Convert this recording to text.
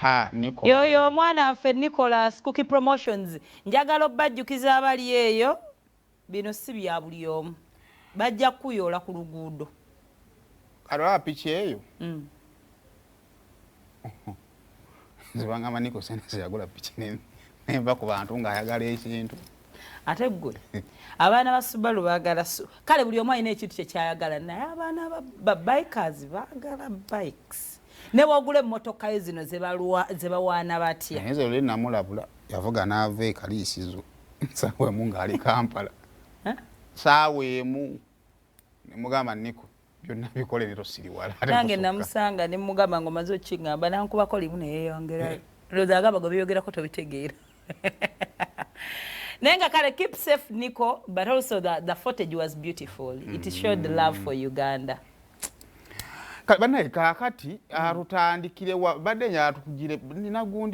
ha Niko yoyo omwana waffe Nicholas Kookie Promotions njagala obbajjukiza abali eyo bino si bya buli omu bajja kuyoola ku luguudo alwa piki eyo zibanga Niko sense yagula piki nemba ku bantu ng'ayagala ekintu ate ggwe abaana ba Subaru baagala kale buli omu alina ekintu kye kyayagala naye abaana ba bikers baagala bikes ne bw'ogula emmotoka yo zino ze bawaana batya naye zero namulabula yavuga n'ava ekaliisizo saawa emu ng'ali Kampala saawa emu ne mugamba Niko byonna bikole leero siri wala nange namusanga ne mugamba ng'omaze okingamba nankubako limu ne yeeyongerayo looza agamba gwe beeyogerako tobitegeera Nenga kale keep safe Niko, but also the footage was beautiful. It showed the love for Uganda. Banaye kakati arutandikire badde yatukugire nina gundi